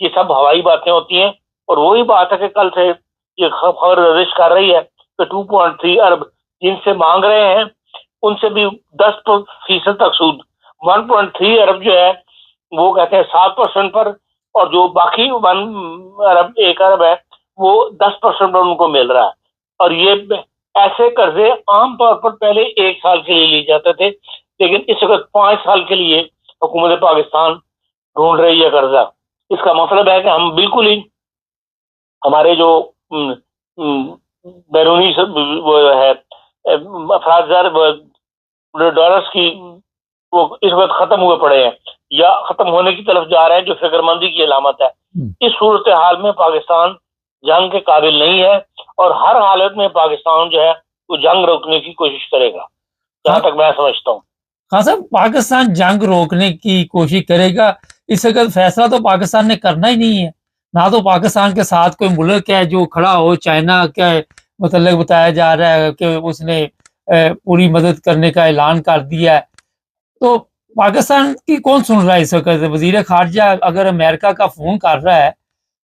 یہ سب ہوائی باتیں ہوتی ہیں. اور وہی بات ہے کہ کل سے یہ خبر گزش کر رہی ہے کہ 2.3 ارب جن سے مانگ رہے ہیں ان سے بھی 10% تک سود. 1.3 ارب جو ہے وہ کہتے ہیں 7% پر, اور جو باقی 1 ارب ہے وہ 10% پر ان کو مل رہا ہے. اور یہ ایسے قرضے عام طور پر پہلے 1 سال کے لیے لیے جاتے تھے, لیکن اس وقت 5 سال کے لیے حکومت پاکستان ڈھونڈ رہی ہے قرضہ. اس کا مطلب ہے کہ ہم بالکل ہی ہمارے جو بیرونی وہ ہے افراد زر ڈالرز کی وہ اس وقت ختم ہوئے پڑے ہیں یا ختم ہونے کی طرف جا رہے ہیں, جو فکر مندی کی علامت ہے. اس صورتحال میں پاکستان جنگ کے قابل نہیں ہے, اور ہر حالت میں پاکستان جو ہے وہ جنگ روکنے کی کوشش کرے گا, جہاں تک میں سمجھتا ہوں. ہاں صاحب, پاکستان جنگ روکنے کی کوشش کرے گا. اس وقت فیصلہ تو پاکستان نے کرنا ہی نہیں ہے. نہ تو پاکستان کے ساتھ کوئی ملک ہے جو کھڑا ہو. چائنا کے متعلق بتایا جا رہا ہے کہ اس نے پوری مدد کرنے کا اعلان کر دیا ہے. تو پاکستان کی کون سن رہا ہے اس وقت؟ وزیر خارجہ اگر امریکہ کا فون کر رہا ہے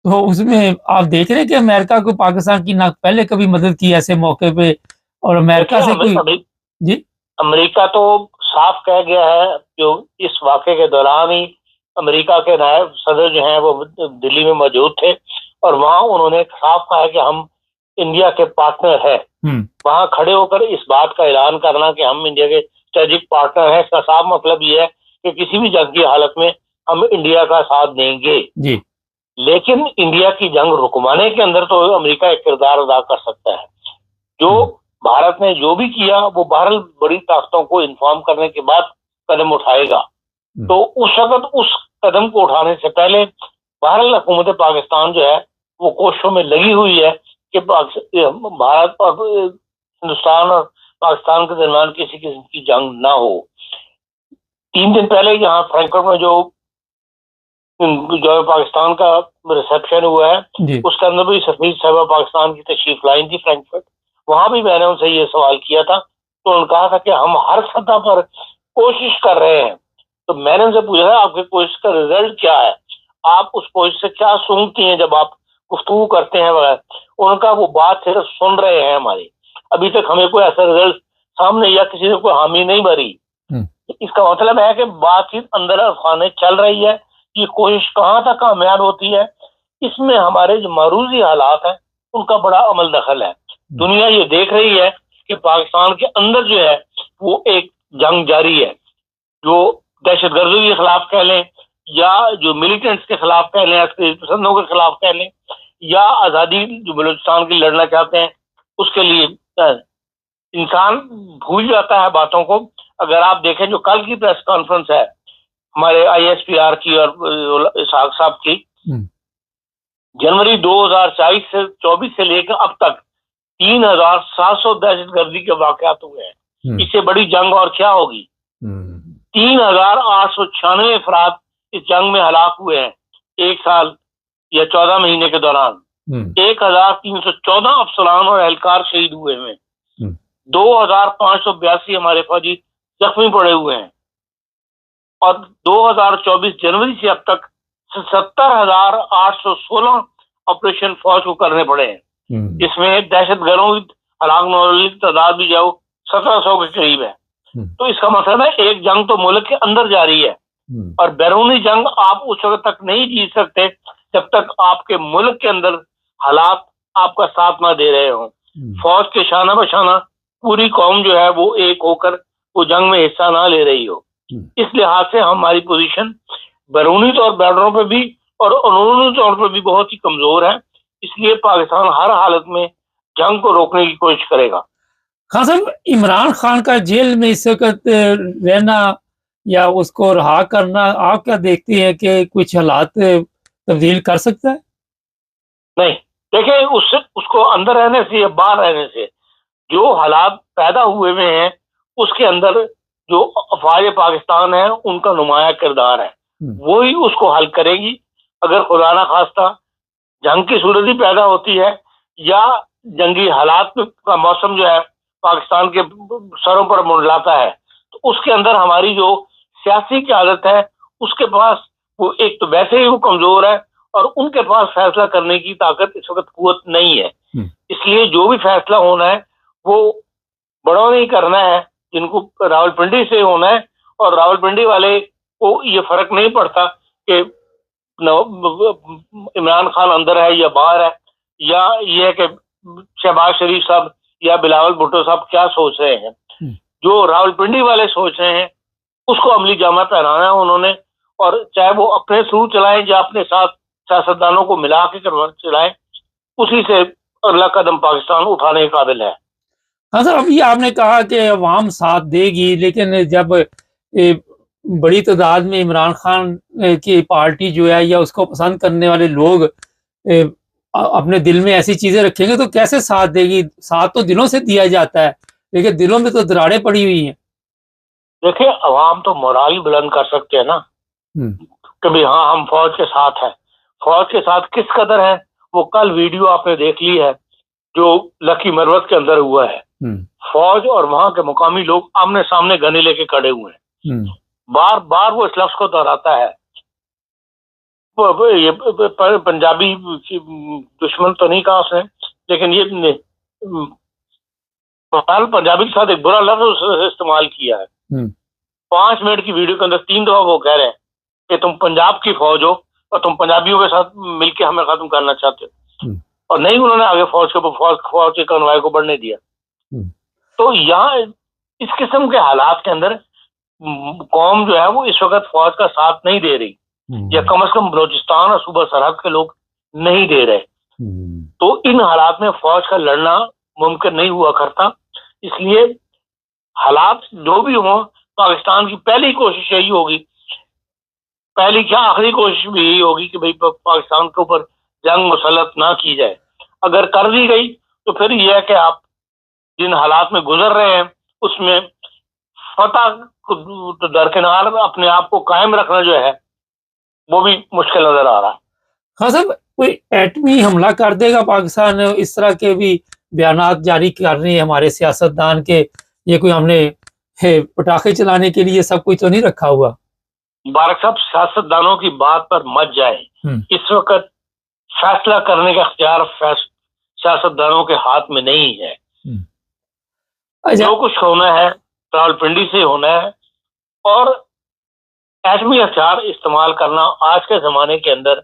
تو اس میں آپ دیکھ رہے ہیں کہ امریکہ کو پاکستان کی نہ پہلے کبھی مدد کی ایسے موقع پہ, اور امریکہ سے کوئی جی امریکہ تو صاف کہہ گیا ہے. جو اس واقعے کے دوران ہی امریکہ کے نائب صدر جو ہیں وہ دلی میں موجود تھے, اور وہاں انہوں نے صاف کہا کہ ہم انڈیا کے پارٹنر ہیں. وہاں کھڑے ہو کر اس بات کا اعلان کرنا کہ ہم انڈیا کے اسٹریٹجک پارٹنر ہیں, اس کا صاف مطلب یہ ہے کہ کسی بھی جنگ کی حالت میں ہم انڈیا کا ساتھ دیں گے جی. لیکن انڈیا کی جنگ رکوانے کے اندر تو امریکہ ایک کردار ادا کر سکتا ہے. جو بھارت نے جو بھی کیا وہ بہرحال بڑی طاقتوں کو انفارم کرنے کے بعد قدم اٹھائے گا. تو اس وقت اس قدم کو اٹھانے سے پہلے بہرحال حکومت پاکستان جو ہے وہ کوششوں میں لگی ہوئی ہے کہ بھارت اور ہندوستان اور پاکستان کے درمیان کسی قسم کی جنگ نہ ہو. 3 دن پہلے یہاں فرینکفرٹ میں جو پاکستان کا ریسیپشن ہوا ہے جی. اس کے اندر بھی سفیر صاحبہ پاکستان کی تشریف لائی تھی فرینکفرٹ. وہاں بھی میں نے ان سے یہ سوال کیا تھا تو انہوں نے کہا تھا کہ ہم ہر سطح پر کوشش کر رہے ہیں. تو میں نے ان سے پوچھا آپ کی کوشش کا رزلٹ کیا ہے, آپ اس کوشش سے کیا سنتی ہیں جب آپ گفتگو کرتے ہیں وغیرہ. ان کا وہ بات صرف سن رہے ہیں ہماری, ابھی تک ہمیں کوئی ایسا رزلٹ سامنے یا کسی نے کوئی حامی نہیں بھری. اس کا مطلب ہے کہ بات چیت اندر افغانے چل رہی ہے. یہ کوشش کہاں تک کامیاب ہوتی ہے اس میں ہمارے جو معروضی حالات ہیں ان کا بڑا عمل دخل ہے. دنیا یہ دیکھ رہی ہے کہ پاکستان کے اندر جو ہے وہ ایک جنگ جاری ہے, جو دہشت گردوں کے خلاف کہہ لیں یا جو ملیٹنٹس کے خلاف کہہ لیں, عسکری پسندوں کے خلاف کہہ لیں, یا آزادی جو بلوچستان کی لڑنا چاہتے ہیں اس کے لیے. انسان بھول جاتا ہے باتوں کو. اگر آپ دیکھیں جو کل کی پریس کانفرنس ہے ہمارے ISPR کی اور اسحاق صاحب کی, جنوری 2024 سے لے کر اب تک 3700 دہشت گردی کے واقعات ہوئے ہیں. اس سے بڑی جنگ اور کیا ہوگی. 3896 افراد اس جنگ میں ہلاک ہوئے ہیں 1 سال یا 14 مہینے کے دوران. 1314 افسران اور اہلکار شہید ہوئے ہیں. 2582 ہمارے فوجی زخمی پڑے ہوئے ہیں. اور 2024 جنوری سے اب تک 70,816 آپریشن فوج کو کرنے پڑے ہیں. جس میں دہشت گردوں کی ہلاک ہونے کی تعداد بھی جو 1700 کے قریب ہے. تو اس کا مطلب ہے ایک جنگ تو ملک کے اندر جاری ہے, اور بیرونی جنگ آپ اس وقت تک نہیں جیت سکتے جب تک آپ کے ملک کے اندر حالات آپ کا ساتھ نہ دے رہے ہوں. فوج کے شانہ بشانہ پوری قوم جو ہے وہ ایک ہو کر وہ جنگ میں حصہ نہ لے رہی ہو. اس لحاظ سے ہماری پوزیشن بیرونی طور بیڈروں پہ بھی اور اندرونی طور پر بھی بہت ہی کمزور ہے. اس لیے پاکستان ہر حالت میں جنگ کو روکنے کی کوشش کرے گا. خان صاحب, عمران خان کا جیل میں اس وقت رہنا یا اس کو رہا کرنا, آپ کیا دیکھتی ہیں کہ کچھ حالات تبدیل کر سکتا ہے؟ نہیں, دیکھیں اس کو اندر رہنے سے یا باہر رہنے سے جو حالات پیدا ہوئے ہیں اس کے اندر جو افواج پاکستان ہیں ان کا نمایاں کردار ہے, وہی اس کو حل کرے گی. اگر خدا نہ خواستہ جنگ کی صورت ہی پیدا ہوتی ہے یا جنگی حالات کا موسم جو ہے پاکستان کے سروں پر منڈلاتا ہے, تو اس کے اندر ہماری جو سیاسی قیادت ہے اس کے پاس وہ ایک تو ویسے ہی وہ کمزور ہے, اور ان کے پاس فیصلہ کرنے کی طاقت اس وقت قوت نہیں ہے. اس لیے جو بھی فیصلہ ہونا ہے وہ بڑوں نے ہی کرنا ہے, جن کو راولپنڈی سے ہونا ہے, اور راولپنڈی والے کو یہ فرق نہیں پڑتا کہ عمران خان اندر ہے یا باہر ہے, یا یہ ہے کہ شہباز شریف صاحب یا بلاول بھٹو صاحب کیا سوچ رہے ہیں. جو راولپنڈی والے سوچ رہے ہیں اس کو عملی جامہ پہنانا ہے انہوں نے, اور چاہے وہ اپنے تھرو چلائیں یا اپنے ساتھ سیاستدانوں کو ملا کے چلائیں, اسی سے اگلا قدم پاکستان اٹھانے کے قابل ہے. ہاں سر, ابھی آپ نے کہا کہ عوام ساتھ دے گی, لیکن جب بڑی تعداد میں عمران خان کی پارٹی جو ہے یا اس کو پسند کرنے والے لوگ اپنے دل میں ایسی چیزیں رکھیں گے تو کیسے ساتھ دے گی؟ ساتھ تو دلوں سے دیا جاتا ہے, لیکن دلوں میں تو دراڑیں پڑی ہوئی ہیں. دیکھیں, عوام تو مورال بلند کر سکتے ہیں نا کہ بھی ہاں ہم فوج کے ساتھ ہیں. فوج کے ساتھ کس قدر ہے وہ کل ویڈیو آپ نے دیکھ لی ہے جو لکی مروت کے اندر ہوا ہے. فوج اور وہاں کے مقامی لوگ آمنے سامنے گنے لے کے کھڑے ہوئے ہیں. بار بار وہ اس لفظ کو دہراتا ہے. یہ پنجابی دشمن تو نہیں کہا اس نے, لیکن یہ پنجابی کے ساتھ ایک برا لفظ استعمال کیا ہے. 5 منٹ کی ویڈیو کے اندر 3 دفعہ وہ کہہ رہے ہیں کہ تم پنجاب کی فوج ہو اور تم پنجابیوں کے ساتھ مل کے ہمیں ختم کرنا چاہتے ہو, اور نہیں انہوں نے آگے فوج کے کنوائے کو بڑھنے دیا. تو یہاں اس قسم کے حالات کے اندر قوم جو ہے وہ اس وقت فوج کا ساتھ نہیں دے رہی, یا کم از کم بلوچستان اور صوبہ سرحد کے لوگ نہیں دے رہے. تو ان حالات میں فوج کا لڑنا ممکن نہیں ہوا کرتا. اس لیے حالات جو بھی ہوں, پاکستان کی پہلی کوشش یہی ہوگی, پہلی کیا آخری کوشش بھی یہی ہوگی کہ بھئی پاکستان کے اوپر جنگ مسلط نہ کی جائے. اگر کر دی گئی تو پھر یہ ہے کہ آپ جن حالات میں گزر رہے ہیں اس میں فتح کو درکنار اپنے آپ کو قائم رکھنا جو ہے وہ بھی مشکل نظر آ رہا ہے. ہاں صاحب, کوئی ایٹمی حملہ کر دے گا پاکستان؟ اس طرح کے بھی بیانات جاری کر رہے ہیں ہمارے سیاستدان کے, یہ کوئی ہم نے پٹاخے چلانے کے لیے سب کچھ تو نہیں رکھا ہوا؟ مبارک صاحب, سیاستدانوں کی بات پر مت جائیں. اس وقت فیصلہ کرنے کا اختیار سیاستدانوں کے ہاتھ میں نہیں ہے. جو کچھ ہونا ہے راولپنڈی سے ہونا ہے, اور ایٹمی ہتھیار استعمال کرنا آج کے زمانے کے اندر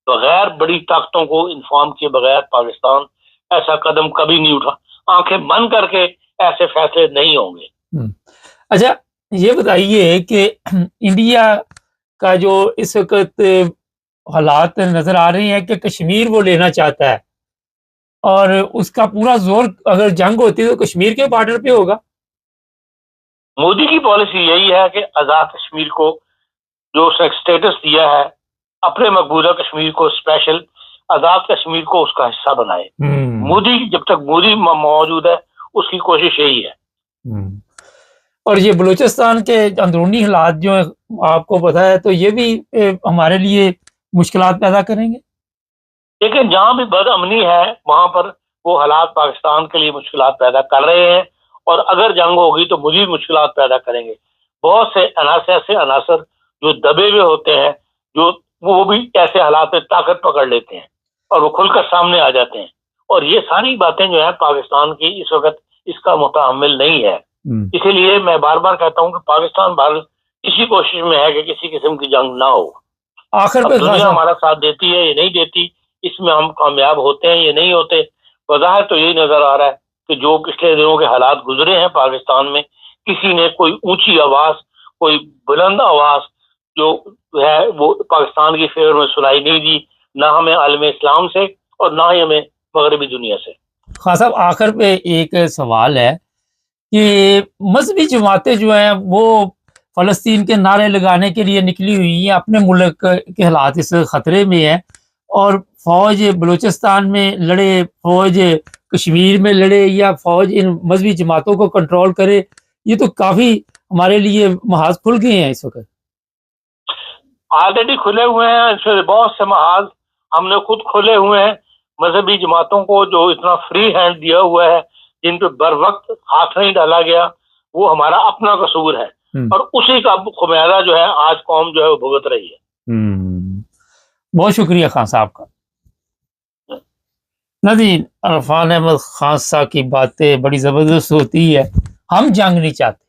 بغیر بڑی طاقتوں کو انفارم کیے بغیر پاکستان ایسا قدم کبھی نہیں اٹھا. آنکھیں بند کر کے ایسے فیصلے نہیں ہوں گے. اچھا, یہ بتائیے کہ انڈیا کا جو اس وقت حالات نظر آ رہے ہیں کہ کشمیر وہ لینا چاہتا ہے, اور اس کا پورا زور اگر جنگ ہوتی ہے تو کشمیر کے بارڈر پہ ہوگا. مودی کی پالیسی یہی ہے کہ آزاد کشمیر کو جو اس نے سٹیٹس دیا ہے, اپنے مقبوضہ کشمیر کو اسپیشل آزاد کشمیر کو اس کا حصہ بنائے. مودی, جب تک مودی موجود ہے اس کی کوشش یہی ہے. اور یہ بلوچستان کے اندرونی حالات جو ہیں آپ کو پتہ ہے, تو یہ بھی ہمارے لیے مشکلات پیدا کریں گے. لیکن جہاں بھی بد امنی ہے وہاں پر وہ حالات پاکستان کے لیے مشکلات پیدا کر رہے ہیں, اور اگر جنگ ہوگی تو مزید مشکلات پیدا کریں گے. بہت سے ایسے عناصر جو دبے ہوئے ہوتے ہیں, جو وہ بھی ایسے حالات میں طاقت پکڑ لیتے ہیں اور وہ کھل کر سامنے آ جاتے ہیں. اور یہ ساری باتیں جو ہیں پاکستان کی اس وقت اس کا متحمل نہیں ہے. اسی لیے میں بار بار کہتا ہوں کہ پاکستان بھارت اسی کوشش میں ہے کہ کسی قسم کی جنگ نہ ہو. آخر پہ دنیا ہمارا ساتھ دیتی ہے, یہ نہیں دیتی, اس میں ہم کامیاب ہوتے ہیں یہ نہیں ہوتے. بظاہر تو یہی نظر آ رہا ہے کہ جو پچھلے دنوں کے حالات گزرے ہیں پاکستان میں, کسی نے کوئی اونچی آواز, کوئی بلند آواز جو ہے وہ پاکستان کی فیور میں سنائی نہیں دی, نہ ہمیں عالم اسلام سے اور نہ ہی ہمیں مغربی دنیا سے. خان صاحب, آخر پہ ایک سوال ہے کہ مذہبی جماعتیں جو ہیں وہ فلسطین کے نعرے لگانے کے لیے نکلی ہوئی ہیں, اپنے ملک کے حالات اس خطرے میں ہیں, اور فوج بلوچستان میں لڑے, فوج کشمیر میں لڑے, یا فوج ان مذہبی جماعتوں کو کنٹرول کرے, یہ تو کافی ہمارے لیے محاذ کھل گئے ہیں اس وقت. آلریڈی کھلے ہوئے ہیں بہت سے محاذ, ہم نے خود کھولے ہوئے ہیں. مذہبی جماعتوں کو جو اتنا فری ہینڈ دیا ہوا ہے, جن پہ بر وقت ہاتھ نہیں ڈالا گیا, وہ ہمارا اپنا قصور ہے, اور اسی کا خمیازہ جو ہے آج قوم جو ہے وہ بھگت رہی ہے. بہت شکریہ خان صاحب کا۔ ندی عرفان احمد خان صاحب کی باتیں بڑی زبردست ہوتی ہے۔ ہم جنگ نہیں چاہتے،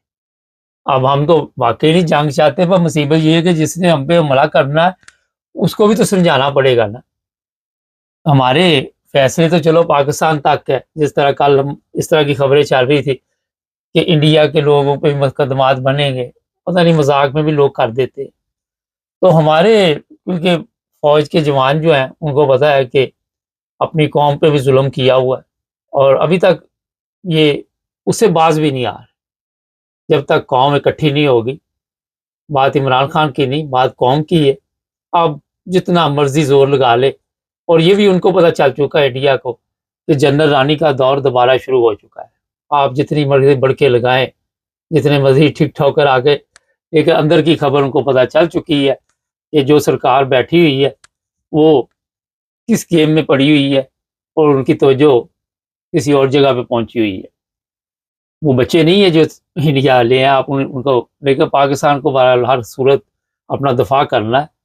اب ہم تو واقعی نہیں جنگ چاہتے، پر مصیبت یہ ہے کہ جس نے ہم پہ حملہ کرنا ہے اس کو بھی تو سمجھانا پڑے گا نا۔ ہمارے فیصلے تو چلو پاکستان تک ہے، جس طرح کل اس طرح کی خبریں چل رہی تھی کہ انڈیا کے لوگوں پہ مقدمات بنیں گے، پتہ نہیں مذاق میں بھی لوگ کر دیتے۔ تو ہمارے کیونکہ فوج کے جوان جو ہیں ان کو پتہ ہے کہ اپنی قوم پہ بھی ظلم کیا ہوا ہے، اور ابھی تک یہ اس سے باز بھی نہیں آ رہے۔ جب تک قوم اکٹھی نہیں ہوگی، بات عمران خان کی نہیں، بات قوم کی ہے۔ اب جتنا مرضی زور لگا لے، اور یہ بھی ان کو پتہ چل چکا ہے انڈیا کو کہ جنرل رانی کا دور دوبارہ شروع ہو چکا ہے۔ آپ جتنی مرضی بڑکے لگائیں، جتنے مرضی ٹھیک ٹھوکر آگے، لیکن اندر کی خبر ان کو پتہ چل چکی ہے کہ جو سرکار بیٹھی ہوئی ہے وہ کس گیم میں پڑی ہوئی ہے، اور ان کی توجہ کسی اور جگہ پہ پہنچی ہوئی ہے۔ وہ بچے نہیں ہیں جو انڈیا لے ہیں آپ ان کو، لیکن پاکستان کو بہرحال ہر صورت اپنا دفاع کرنا ہے،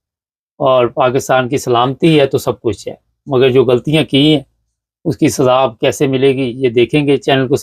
اور پاکستان کی سلامتی ہے تو سب کچھ ہے، مگر جو غلطیاں کی ہیں اس کی سزا اب کیسے ملے گی یہ دیکھیں گے۔ چینل کو